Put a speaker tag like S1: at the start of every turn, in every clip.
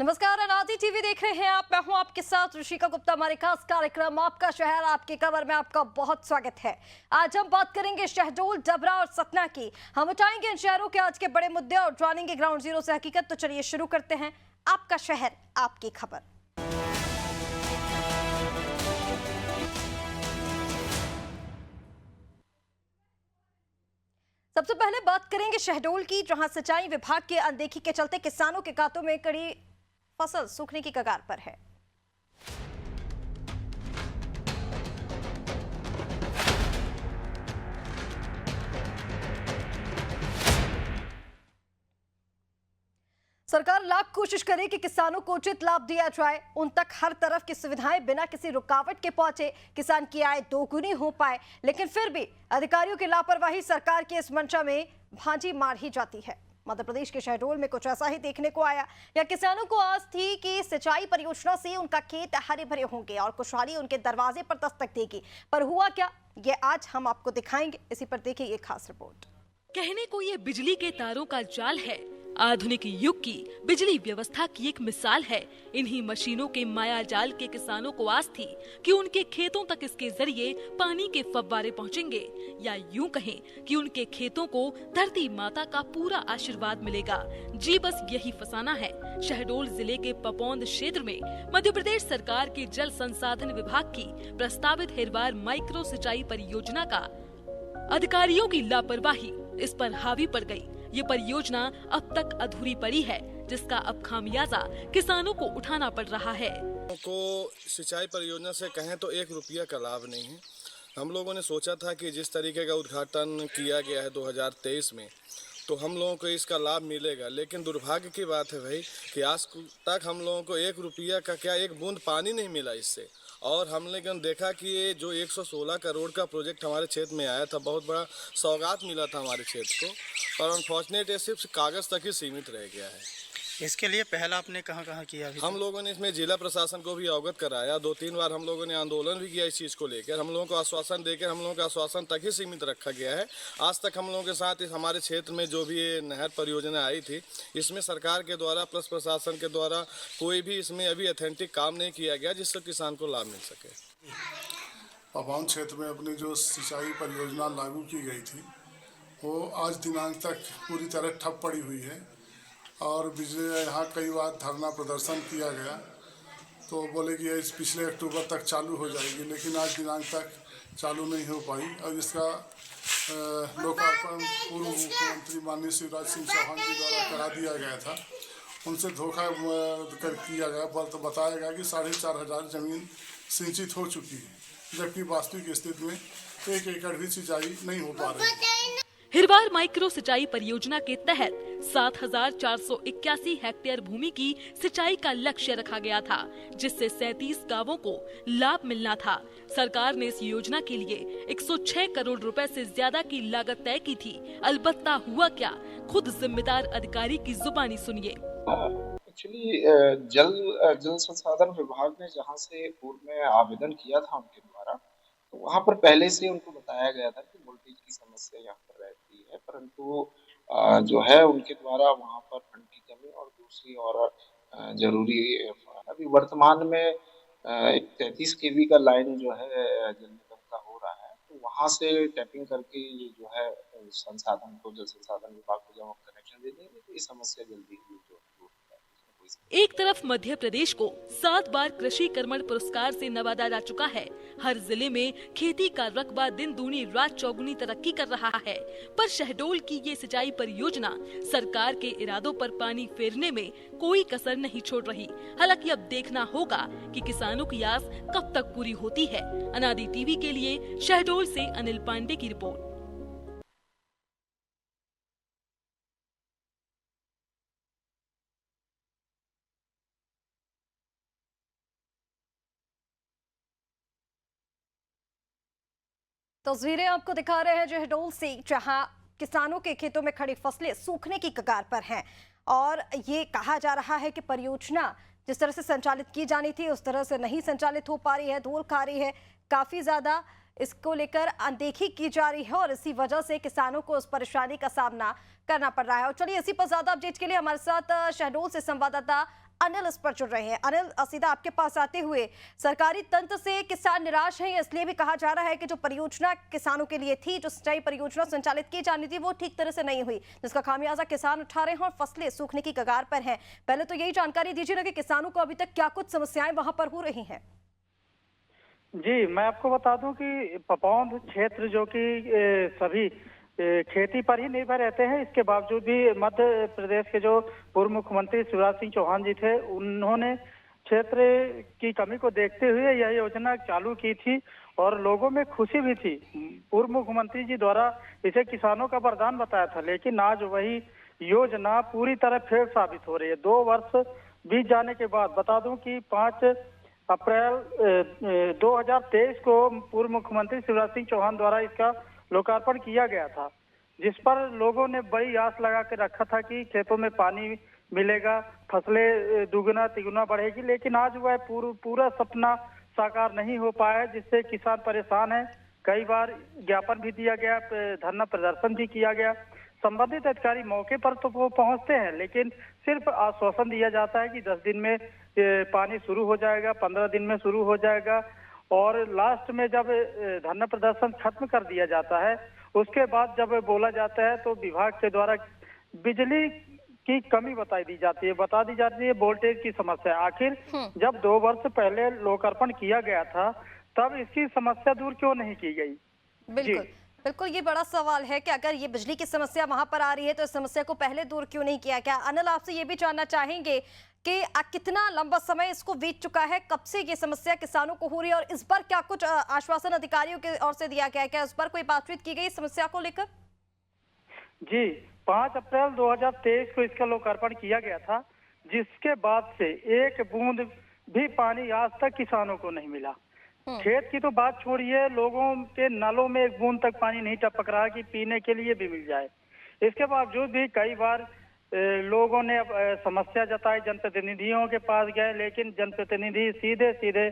S1: नमस्कार, अनादि टीवी देख रहे हैं आप। मैं हूं आपके साथ ऋषिका गुप्ता। हमारे खास कार्यक्रम आपका शहर आपकी खबर में आपका बहुत स्वागत है। आज हम बात करेंगे शहडोल, डबरा और सतना की। हम उठाएंगे इन शहरों के आज के बड़े मुद्दे और जानेंगे ग्राउंड जीरो से हकीकत। तो चलिए शुरू करते हैं आपका शहर आपकी खबर। सबसे पहले बात करेंगे शहडोल की, जहां सिंचाई विभाग की अनदेखी के चलते किसानों के खातों में कड़ी फसल सूखने की कगार पर है। सरकार लाख कोशिश करे कि किसानों को उचित लाभ दिया जाए, उन तक हर तरफ की सुविधाएं बिना किसी रुकावट के पहुंचे, किसान की आय दोगुनी हो पाए, लेकिन फिर भी अधिकारियों की लापरवाही सरकार की इस मंशा में भांजी मार ही जाती है। मध्य प्रदेश के शहडोल में कुछ ऐसा ही देखने को आया। या किसानों को आस थी कि सिंचाई परियोजना से उनका खेत हरे भरे होंगे और खुशहाली उनके दरवाजे पर दस्तक देगी, पर हुआ क्या, ये आज हम आपको दिखाएंगे। इसी पर देखिए ये खास रिपोर्ट।
S2: कहने को ये बिजली के तारों का जाल है, आधुनिक युग की बिजली व्यवस्था की एक मिसाल है। इन्हीं मशीनों के माया जाल के किसानों को आस थी कि उनके खेतों तक इसके जरिए पानी के फव्वारे पहुंचेंगे, या यूं कहें कि उनके खेतों को धरती माता का पूरा आशीर्वाद मिलेगा। जी बस यही फसाना है। शहडोल जिले के पपौंद क्षेत्र में मध्य प्रदेश सरकार के जल संसाधन विभाग की प्रस्तावित हिरवार माइक्रो सिंचाई परियोजना का अधिकारियों की लापरवाही इस पर हावी पड़ गई। ये परियोजना अब तक अधूरी पड़ी है, जिसका अब खामियाजा किसानों को उठाना पड़ रहा है।
S3: को सिंचाई परियोजना से कहें तो 1 रुपया का लाभ नहीं है। हम लोगों ने सोचा था कि जिस तरीके का उद्घाटन किया गया है 2023 में, तो हम लोगों को इसका लाभ मिलेगा, लेकिन दुर्भाग्य की बात है भाई कि आज तक हम लोगों को 1 रुपया का क्या, एक बूंद पानी नहीं मिला इससे। और हमने देखा कि ये जो 116 करोड़ का प्रोजेक्ट हमारे क्षेत्र में आया था, बहुत बड़ा सौगात मिला था हमारे क्षेत्र को, पर अनफॉर्चुनेट ये सिर्फ कागज़ तक ही सीमित रह गया है।
S4: इसके लिए पहला आपने कहाँ किया?
S3: हम लोगों ने इसमें जिला प्रशासन को भी अवगत कराया, 2-3 बार हम लोगों ने आंदोलन भी किया इस चीज़ को लेकर। हम लोगों को आश्वासन देकर हम लोगों का आश्वासन तक ही सीमित रखा गया है। आज तक हम लोगों के साथ हमारे क्षेत्र में जो भी ये नहर परियोजना आई थी, इसमें सरकार के द्वारा प्लस प्रशासन के द्वारा कोई भी इसमें अभी ऑथेंटिक काम नहीं किया गया जिससे किसान को लाभ मिल सके।
S5: पपौंद क्षेत्र में अपनी जो सिंचाई परियोजना लागू की गई थी, वो आज दिनांक तक पूरी तरह ठप पड़ी हुई है और बिजली यहाँ कई बार धरना प्रदर्शन किया गया, तो बोले कि इस पिछले अक्टूबर तक चालू हो जाएगी, लेकिन आज दिनांक तक चालू नहीं हो पाई। और इसका लोकार्पण पूर्व मुख्यमंत्री माननीय शिवराज सिंह चौहान जी द्वारा करा दिया गया था। उनसे धोखा किया गया, तो बताया गया कि 4,500 जमीन सिंचित हो चुकी है, जबकि वास्तविक स्थिति में 1 एकड़ भी सिंचाई नहीं हो पा रही है।
S2: हिरवार माइक्रो सिंचाई परियोजना के तहत 7,481 हेक्टेयर भूमि की सिंचाई का लक्ष्य रखा गया था, जिससे 37 गांवों को लाभ मिलना था। सरकार ने इस योजना के लिए 106 करोड़ रुपए से ज्यादा की लागत तय की थी। अलबत्ता हुआ क्या, खुद जिम्मेदार अधिकारी की जुबानी सुनिए।
S6: एक्चुअली जल संसाधन विभाग ने जहाँ से पूर्व में आवेदन किया था उनके द्वारा, तो वहाँ पर पहले से उनको बताया गया था कि वोल्टेज की समस्या यहाँ पर रहती है, परंतु जो है उनके द्वारा वहाँ पर फंड की कमी और दूसरी और जरूरी अभी वर्तमान में एक 33 kV का लाइन जो है जल निगम का हो रहा है, तो वहाँ से टैपिंग करके ये जो है संसाधन को, जल संसाधन विभाग को जब हम कनेक्शन दे देंगे तो ये समस्या जल्दी ही जो
S2: एक तरफ मध्य प्रदेश को 7 बार कृषि कर्मण पुरस्कार से नवाजा जा चुका है। हर जिले में खेती का रकबा दिन दूनी रात चौगुनी तरक्की कर रहा है, पर शहडोल की ये सिंचाई परियोजना सरकार के इरादों पर पानी फेरने में कोई कसर नहीं छोड़ रही। हालांकि अब देखना होगा कि किसानों की आस कब तक पूरी होती है। अनादि टीवी के लिए शहडोल से अनिल पांडे की रिपोर्ट।
S1: तस्वीरें आपको दिखा रहे हैं शहडोल से, जहां किसानों के खेतों में खड़ी फसलें सूखने की कगार पर हैं और ये कहा जा रहा है कि परियोजना जिस तरह से संचालित की जानी थी उस तरह से नहीं संचालित हो पा रही है, धूल खा रही है। काफी ज्यादा इसको लेकर अनदेखी की जा रही है और इसी वजह से किसानों को उस परेशानी का सामना करना पड़ रहा है। और चलिए इसी पर ज्यादा अपडेट के लिए हमारे साथ शहडोल से संवाददाता अनिल इस पर जुड़ रहे हैं। अनिल, सीधा आपके पास आते हुए, सरकारी तंत्र से किसान निराश हैं, इसलिए भी कहा जा रहा है कि जो परियोजना किसानों के लिए थी, जो सिंचाई परियोजना संचालित की जानी थी, वो ठीक तरह से नहीं हुई, जिसका खामियाजा किसान उठा रहे हैं और फसलें सूखने की कगार पर हैं। पहले तो यही जानकारी दीजिए ना कि किसानों को अभी तक क्या कुछ समस्याएं वहां पर हो रही हैं।
S7: जी, मैं आपको बता दूं कि पपौंद क्षेत्र जो कि सभी खेती पर ही निर्भर रहते हैं, इसके बावजूद भी मध्य प्रदेश के जो पूर्व मुख्यमंत्री शिवराज सिंह चौहान जी थे, उन्होंने क्षेत्र की कमी को देखते हुए यह योजना चालू की थी और लोगों में खुशी भी थी। पूर्व मुख्यमंत्री जी द्वारा इसे किसानों का वरदान बताया था, लेकिन आज वही योजना पूरी तरह फेल साबित हो रही है। 2 वर्ष बीत जाने के बाद बता दूं कि 5 अप्रैल 2023 को पूर्व मुख्यमंत्री शिवराज सिंह चौहान द्वारा इसका लोकार्पण किया गया था, जिस पर लोगों ने बड़ी आस लगा के रखा था कि खेतों में पानी मिलेगा, फसलें दुगना तिगुना बढ़ेगी। लेकिन आज वह पूरा सपना साकार नहीं हो पाया, जिससे किसान परेशान है। कई बार ज्ञापन भी दिया गया, धरना प्रदर्शन भी किया गया। संबंधित अधिकारी मौके पर तो वो पहुंचते हैं, लेकिन सिर्फ आश्वासन दिया जाता है कि 10 दिन में पानी शुरू हो जाएगा, 15 दिन में शुरू हो जाएगा, और लास्ट में जब धरना प्रदर्शन खत्म कर दिया जाता है, उसके बाद जब बोला जाता है तो विभाग के द्वारा बिजली की कमी बता दी जाती है वोल्टेज की समस्या। आखिर जब 2 वर्ष पहले लोकार्पण किया गया था, तब इसकी समस्या दूर क्यों नहीं की गई?
S1: बिल्कुल बिल्कुल, ये बड़ा सवाल है कि अगर ये बिजली की समस्या वहां पर आ रही है तो इस समस्या को पहले दूर क्यों नहीं किया गया। अनिल, आपसे ये भी जानना चाहेंगे कि कितना लंबा समय इसको बीत चुका है, कब से ये समस्या किसानों को हो रही है, और इस पर क्या कुछ आश्वासन अधिकारियों की ओर से दिया गया है? क्या इस पर कोई बातचीत की गई इस समस्या को लेकर?
S7: जी, 5 अप्रैल 2023 को इसका लोकार्पण किया गया था, जिसके बाद से एक बूंद भी पानी आज तक किसानों को नहीं मिला। खेत की तो बात छोड़िए, लोगों के नलों में एक बूंद तक पानी नहीं टपक रहा कि पीने के लिए भी मिल जाए। इसके बावजूद भी कई बार लोगों ने समस्या जताई, जनप्रतिनिधियों के पास गए, लेकिन जनप्रतिनिधि सीधे सीधे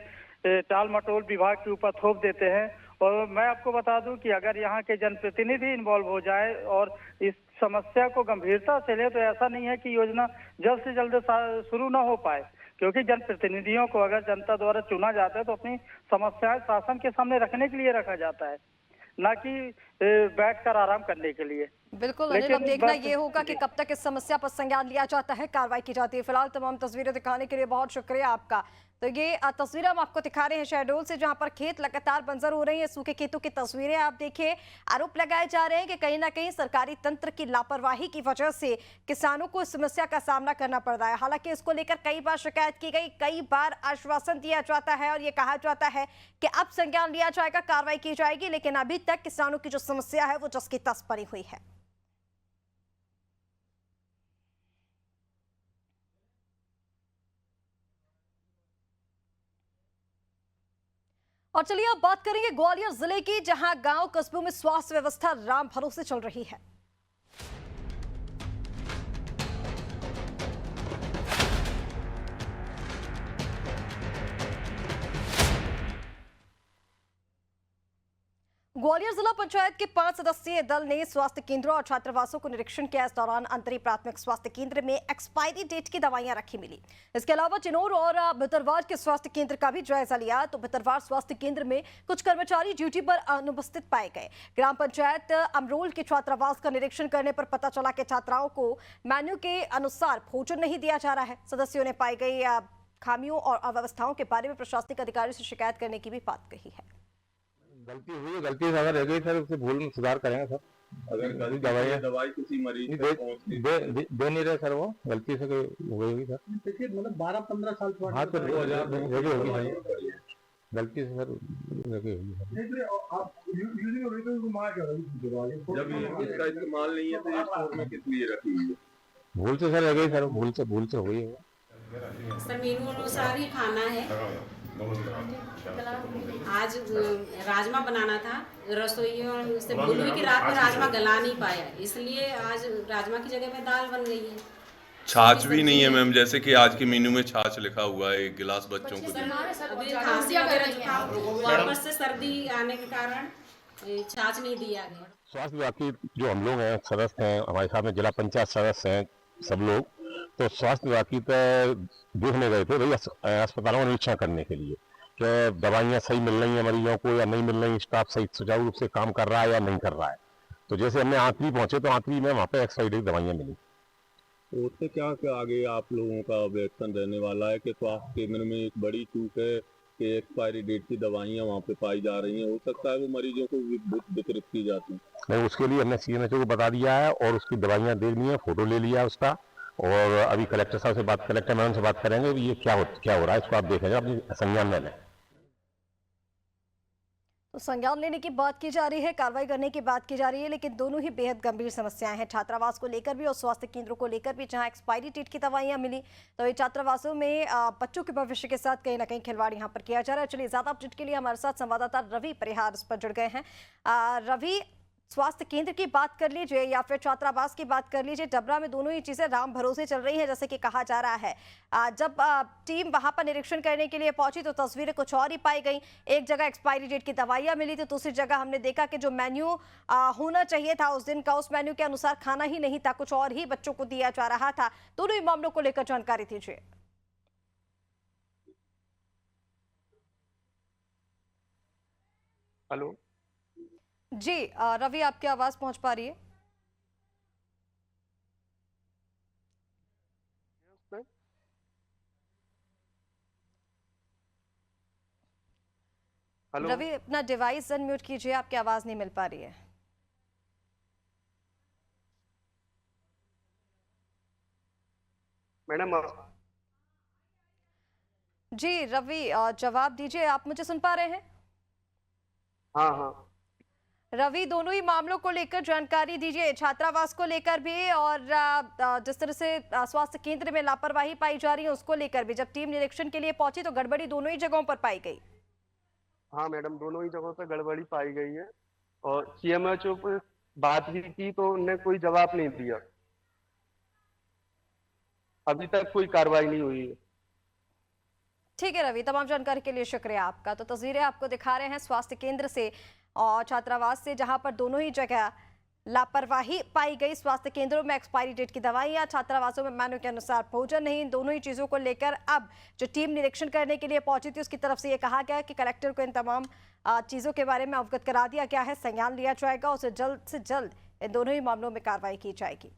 S7: टाल मटोल विभाग के ऊपर थोप देते हैं। और मैं आपको बता दूं कि अगर यहाँ के जनप्रतिनिधि इन्वॉल्व हो जाए और इस समस्या को गंभीरता से ले, तो ऐसा नहीं है कि योजना जल्द से जल्द शुरू ना हो पाए, क्योंकि जनप्रतिनिधियों को अगर जनता द्वारा चुना जाता है तो अपनी समस्याएं शासन के सामने रखने के लिए रखा जाता है, ना कि बैठकर आराम करने के लिए।
S1: बिल्कुल अनिल, अब देखना ये होगा कि कब तक इस समस्या पर संज्ञान लिया जाता है, कार्रवाई की जाती है। फिलहाल तमाम तस्वीरें दिखाने के लिए बहुत शुक्रिया आपका। तो ये तस्वीरें हम आपको दिखा रहे हैं शहडोल से, जहां पर खेत लगातार बंजर हो रही हैं, सूखे खेतों की तस्वीरें आप देखिए। आरोप लगाए जा रहे हैं कि कहीं ना कहीं सरकारी तंत्र की लापरवाही की वजह से किसानों को इस समस्या का सामना करना पड़ रहा है। हालांकि इसको लेकर कई बार शिकायत की गई, कई बार आश्वासन दिया जाता है और ये कहा जाता है कि अब संज्ञान लिया जाएगा, कार्रवाई की जाएगी, लेकिन अभी तक किसानों की जो समस्या है वो जस की तस पड़ी हुई है। और चलिए अब बात करेंगे ग्वालियर जिले की, जहां गांव कस्बों में स्वास्थ्य व्यवस्था राम भरोसे चल रही है। ग्वालियर जिला पंचायत के 5 सदस्यीय दल ने स्वास्थ्य केंद्रों और छात्रावासों को निरीक्षण किया। इस दौरान अंतरी प्राथमिक स्वास्थ्य केंद्र में एक्सपायरी डेट की दवाइयां रखी मिली। इसके अलावा चिनौर और भितरवार के स्वास्थ्य केंद्र का भी जायजा लिया, तो भितरवार स्वास्थ्य केंद्र में कुछ कर्मचारी ड्यूटी पर अनुपस्थित पाए गए। ग्राम पंचायत अमरोल के छात्रावास का निरीक्षण करने पर पता चला कि छात्राओं को मेन्यू के अनुसार भोजन नहीं दिया जा रहा है। सदस्यों ने पाई गई खामियों और अव्यवस्थाओं के बारे में प्रशासनिक अधिकारियों से शिकायत करने की भी बात कही है।
S8: गलती हुई है, गलती अगर रह गई सर उससे भूल में सुधार करेंगे सर। अगर दवाई किसी मरीज दे नहीं रहे सर, वो गलती से हो गई होगी सर। देखिए मतलब 12-15 साल पुरानी हाँ तो होगी सर, गलती से सर लगी होगी सर। जब इसका इस्तेमाल नहीं है तो ये स्टोर में किस लिए रखी हुई है? भूल से सर रह गई सर, भूल से हो गई है
S9: सर। मेनू अनुसार ही खाना है। आज राजमा बनाना था, रसोइयों से भूल हुई कि रात में राजमा गला नहीं पाया, इसलिए आज राजमा की जगह में दाल बन गई है।
S10: छाछ भी नहीं है मैम, जैसे कि आज के मेन्यू में छाछ लिखा हुआ है, एक गिलास बच्चों को दें।
S9: अभी खांसी वगैरह जुकाम वापस से सर्दी आने के कारण छाछ नहीं दिया गया।
S8: स्वास्थ्य विभाग की जो हम लोग हैं सदस्य हैं, हमारे साथ में जिला पंचायत सदस्य हैं सब लोग, तो स्वास्थ्य विभाग की देखने गए थे भाई अस्पतालों का निरीक्षण करने के लिए कि दवाइयाँ सही मिल रही हैं मरीजों को या नहीं मिल रही, स्टाफ सही सुचारू रूप से काम कर रहा है या नहीं कर रहा है। तो जैसे हमने आखिरी पहुंचे तो आखिरी में वहाँ पे एक्सपायरी डेट दवाइयाँ मिली।
S11: तो उससे क्या आगे आप लोगों का वेतन रहने वाला है कि स्वास्थ्य केंद्र में एक बड़ी चूक है कि एक्सपायरी डेट की दवाइयाँ वहाँ पे पाई जा रही हैं, हो सकता है वो मरीजों को वितरित की जाती हैं।
S8: नहीं, उसके लिए हमने CMHO को बता दिया है और उसकी दवाइयाँ दे दी हैं, फोटो ले लिया उसका, और अभी कलेक्टर साहब से कलेक्टर मैडम से बात करेंगे ये क्या हो रहा है, इसको आप देखेंगे, अपनी संज्ञान में लें।
S1: तो संज्ञान लेने की बात की जा रही है, कार्रवाई करने की बात की जा रही है, लेकिन दोनों ही बेहद गंभीर समस्याएं हैं, छात्रावास को लेकर भी और स्वास्थ्य केंद्रों को लेकर भी, जहां एक्सपायरी डेट की दवाइयां मिली तो ये छात्रावासों में बच्चों के भविष्य के साथ कहीं ना कहीं खिलवाड़ यहां पर किया जा रहा है। चलिए, ज्यादा अपडेट के लिए हमारे साथ संवाददाता रवि परिहार इस पर जुड़ गए हैं। रवि, स्वास्थ्य केंद्र की बात कर लीजिए या फिर छात्रावास की बात कर लीजिए, डबरा में दोनों ही चीजें राम भरोसे चल रही हैं जैसे कि कहा जा रहा है। जब टीम वहां पर निरीक्षण करने के लिए पहुंची तो तस्वीरें कुछ और ही पाई गई। एक जगह एक्सपायरी डेट की दवाइयां मिली तो दूसरी जगह हमने देखा कि जो मेन्यू होना चाहिए था उस दिन का, उस मेन्यू के अनुसार खाना ही नहीं था, कुछ और ही बच्चों को दिया जा रहा था। दोनों ही मामलों को लेकर जानकारी दीजिए।
S12: हेलो
S1: जी रवि, आपकी आवाज पहुंच पा रही है?
S12: हेलो
S1: रवि, अपना डिवाइस अनम्यूट कीजिए, आपकी आवाज नहीं मिल पा रही है।
S12: मैडम
S1: जी रवि, जवाब दीजिए, आप मुझे सुन पा रहे हैं?
S12: हाँ हाँ
S1: रवि, दोनों ही मामलों को लेकर जानकारी दीजिए, छात्रावास को लेकर भी और जिस तरह से स्वास्थ्य केंद्र में लापरवाही पाई जा रही है उसको लेकर भी। जब टीम निरीक्षण के लिए पहुंची तो गड़बड़ी दोनों ही जगहों पर पाई गई।
S12: हाँ मैडम, दोनों ही जगहों पे गड़बड़ी पाई गई है और CMHO पे बात भी की तो उन्होंने कोई जवाब नहीं दिया, अभी तक कोई कार्रवाई नहीं हुई है।
S1: ठीक है रवि, तमाम जानकारी के लिए शुक्रिया आपका। तो तस्वीरें आपको दिखा रहे हैं स्वास्थ्य केंद्र से और छात्रावास से, जहां पर दोनों ही जगह लापरवाही पाई गई। स्वास्थ्य केंद्रों में एक्सपायरी डेट की दवाइयां, छात्रावासों में मेन्यू के अनुसार भोजन नहीं। इन दोनों ही चीजों को लेकर अब जो टीम निरीक्षण करने के लिए पहुंची थी उसकी तरफ से यह कहा गया कि कलेक्टर को इन तमाम चीजों के बारे में अवगत करा दिया गया है, संज्ञान लिया जाएगा, उसे जल्द से जल्द इन दोनों ही मामलों में कार्रवाई की जाएगी।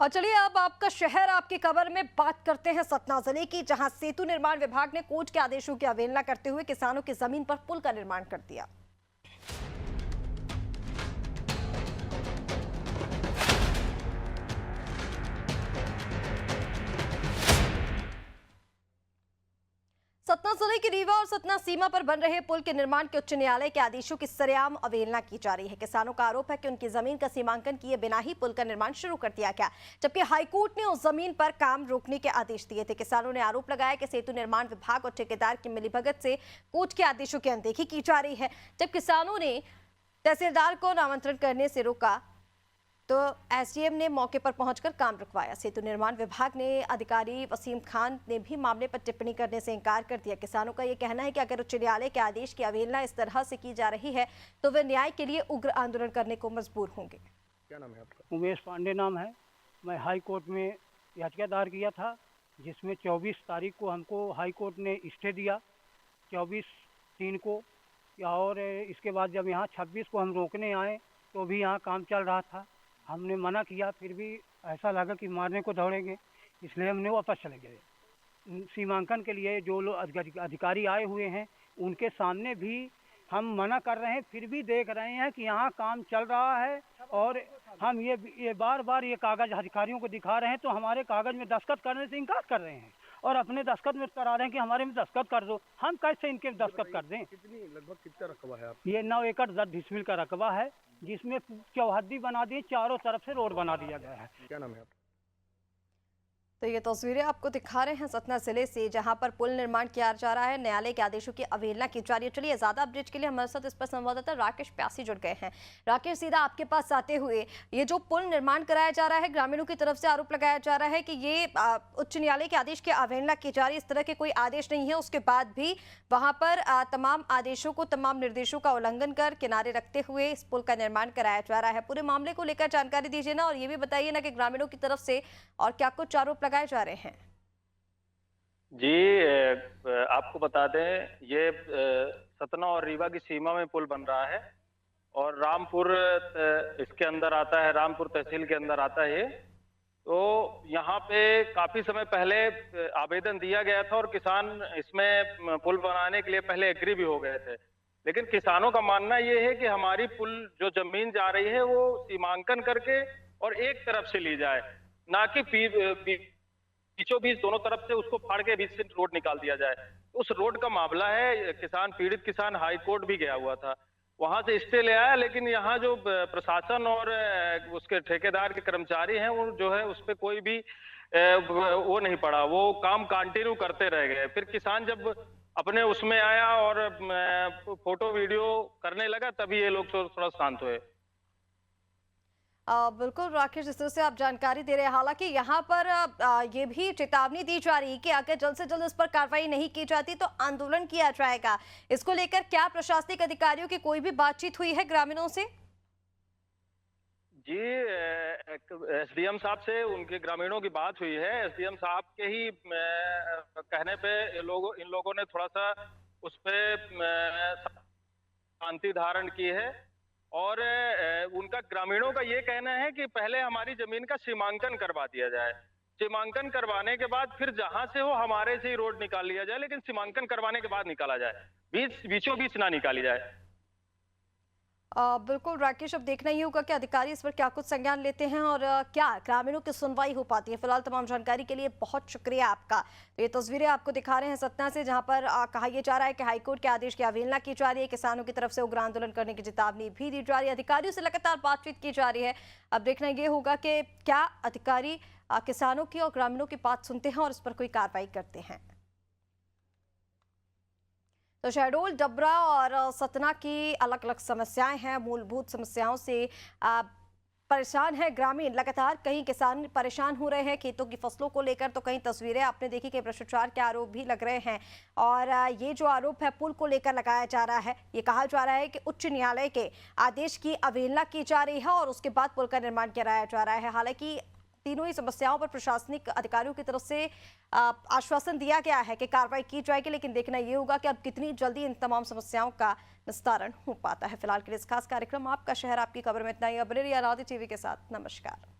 S1: और चलिए, अब आपका शहर आपकी खबर में बात करते हैं सतना जिले की, जहां सेतु निर्माण विभाग ने कोर्ट के आदेशों की अवहेलना करते हुए किसानों की जमीन पर पुल का निर्माण कर दिया। सतना जिले की रीवा और सतना सीमा पर बन रहे पुल के निर्माण के उच्च न्यायालय के आदेशों की सरेआम अवहेलना की जा रही है। किसानों का आरोप है कि उनकी जमीन का सीमांकन किए बिना ही पुल का निर्माण शुरू कर दिया गया, जबकि हाईकोर्ट ने उस जमीन पर काम रोकने के आदेश दिए थे। किसानों ने आरोप लगाया कि सेतु निर्माण विभाग और ठेकेदार की मिलीभगत से कोर्ट के आदेशों की अनदेखी की जा रही है। जब किसानों ने तहसीलदार को नामांतरण करने से रोका तो SDM ने मौके पर पहुंचकर काम रुकवाया। सेतु निर्माण विभाग ने अधिकारी वसीम खान ने भी मामले पर टिप्पणी करने से इंकार कर दिया। किसानों का यह कहना है कि अगर उच्च न्यायालय के आदेश की अवहेलना इस तरह से की जा रही है तो वे न्याय के लिए उग्र आंदोलन करने को मजबूर होंगे।
S12: क्या नाम है आपका?
S7: उमेश पांडे नाम है। मैं हाई कोर्ट में याचिका दायर किया था, जिसमें 24 तारीख को हमको हाई कोर्ट ने स्टे दिया, 24/3 को, और इसके बाद जब यहाँ 26 को हम रोकने आए तो भी यहाँ काम चल रहा था। हमने मना किया, फिर भी ऐसा लगा कि मारने को दौड़ेंगे, इसलिए हमने वापस चले गए। सीमांकन के लिए जो लोग अधिकारी आए हुए हैं उनके सामने भी हम मना कर रहे हैं, फिर भी देख रहे हैं कि यहाँ काम चल रहा है और हम ये बार बार ये कागज़ अधिकारियों को दिखा रहे हैं तो हमारे कागज़ में दस्तखत करने से इनकार कर रहे हैं और अपने दस्तखत में करा रहे हैं कि हमारे में दस्तखत कर दो। हम कैसे इनके दस्तखत कर दें?
S12: लगभग कितना रकबा है आप?
S7: ये 9 एकड़ 10 डिसमिल का रकबा है, जिसमें चौहद्दी बना दी, चारों तरफ से रोड बना दिया गया है।
S12: क्या नाम है आपका?
S1: तो ये तस्वीरें आपको दिखा रहे हैं सतना जिले से, जहां पर पुल निर्माण किया जा रहा है। न्यायालय के आदेशों की अवहेलना की जा रही है। चलिए ज्यादा अपडेट के लिए हमारे साथ इस पर संवाददाता राकेश प्यासी जुड़ गए हैं। राकेश, सीधा आपके पास आते हुए, ये जो पुल निर्माण कराया जा रहा है, ग्रामीणों की तरफ से आरोप लगाया जा रहा है कि ये उच्च न्यायालय के आदेश की अवहेलना की जा रही है। इस तरह के कोई आदेश नहीं है, उसके बाद भी वहां पर तमाम आदेशों को, तमाम निर्देशों का उल्लंघन कर किनारे रखते हुए इस पुल का निर्माण कराया जा रहा है। पूरे मामले को लेकर जानकारी दीजिए ना, और ये भी बताइए ना कि ग्रामीणों की तरफ से और क्या कुछ आरोप लगाए जा रहे हैं।
S13: जी, आपको बता दें, ये सतना और रीवा की सीमा में पुल बन रहा है और रामपुर इसके अंदर आता है, रामपुर तहसील के अंदर आता है ये। तो यहाँ पे काफी समय पहले आवेदन दिया गया था और किसान इसमें पुल बनाने के लिए पहले एग्री भी हो गए थे, लेकिन किसानों का मानना ये है कि हमारी पुल जो जमीन जा रही है वो सीमांकन करके और एक तरफ से ली जाए, ना कि बीचों बीच दोनों तरफ से उसको फाड़ के बीच से रोड निकाल दिया जाए। उस रोड का मामला है, किसान, पीड़ित किसान हाई कोर्ट भी गया हुआ था, वहां से स्टे ले आया, लेकिन यहाँ जो प्रशासन और उसके ठेकेदार के कर्मचारी हैं वो जो है उस पर कोई भी वो नहीं पड़ा, वो काम कंटिन्यू करते रह गए। फिर किसान जब अपने उसमें आया और फोटो वीडियो करने लगा, तभी ये लोग थोड़ा शांत हुए।
S1: बिल्कुल राकेश, जिस तरह से आप जानकारी दे रहे हैं, हालांकि यहाँ पर ये भी चेतावनी दी जा रही है कि अगर जल्द से जल्द इस पर कार्रवाई नहीं की जाती तो आंदोलन किया जाएगा। इसको लेकर क्या प्रशासनिक अधिकारियों की कोई भी बातचीत हुई है ग्रामीणों से?
S13: जी, एसडीएम साहब से उनके ग्रामीणों की बात हुई है। एसडीएम साहब के ही कहने पे इन लोगों ने थोड़ा सा उस पे शांति धारण की है और उनका, ग्रामीणों का ये कहना है कि पहले हमारी जमीन का सीमांकन करवा दिया जाए, सीमांकन करवाने के बाद फिर जहां से हो हमारे से ही रोड निकाल लिया जाए, लेकिन सीमांकन करवाने के बाद निकाला जाए, बीचों बीच ना निकाली जाए।
S1: बिल्कुल राकेश, अब देखना ही होगा कि अधिकारी इस पर क्या कुछ संज्ञान लेते हैं और क्या ग्रामीणों की सुनवाई हो पाती है। फिलहाल तमाम जानकारी के लिए बहुत शुक्रिया आपका। तो ये तस्वीरें आपको दिखा रहे हैं सतना से, जहां पर कहा यह जा रहा है कि हाईकोर्ट के आदेश की अवहेलना की जा रही है, किसानों की तरफ से उग्र आंदोलन करने की चेतावनी भी दी जा रही है, अधिकारियों से लगातार बातचीत की जा रही है। अब देखना ये होगा कि क्या अधिकारी किसानों की और ग्रामीणों की बात सुनते हैं और इस पर कोई कार्रवाई करते हैं। तो शहडोल, डबरा और सतना की अलग अलग समस्याएं हैं। मूलभूत समस्याओं से परेशान है ग्रामीण। लगातार कहीं किसान परेशान हो रहे हैं खेतों की फसलों को लेकर, तो कहीं तस्वीरें आपने देखी कि भ्रष्टाचार के आरोप भी लग रहे हैं। और ये जो आरोप है पुल को लेकर लगाया जा रहा है, ये कहा जा रहा है कि उच्च न्यायालय के आदेश की अवहेलना की जा रही है और उसके बाद पुल का निर्माण कराया जा रहा है। हालांकि तीनों ही समस्याओं पर प्रशासनिक अधिकारियों की तरफ से आश्वासन दिया गया है कि कार्रवाई की जाएगी, लेकिन देखना ये होगा कि अब कितनी जल्दी इन तमाम समस्याओं का निस्तारण हो पाता है। फिलहाल के लिए इस खास कार्यक्रम आपका शहर आपकी खबर में इतना ही। अब टीवी के साथ नमस्कार।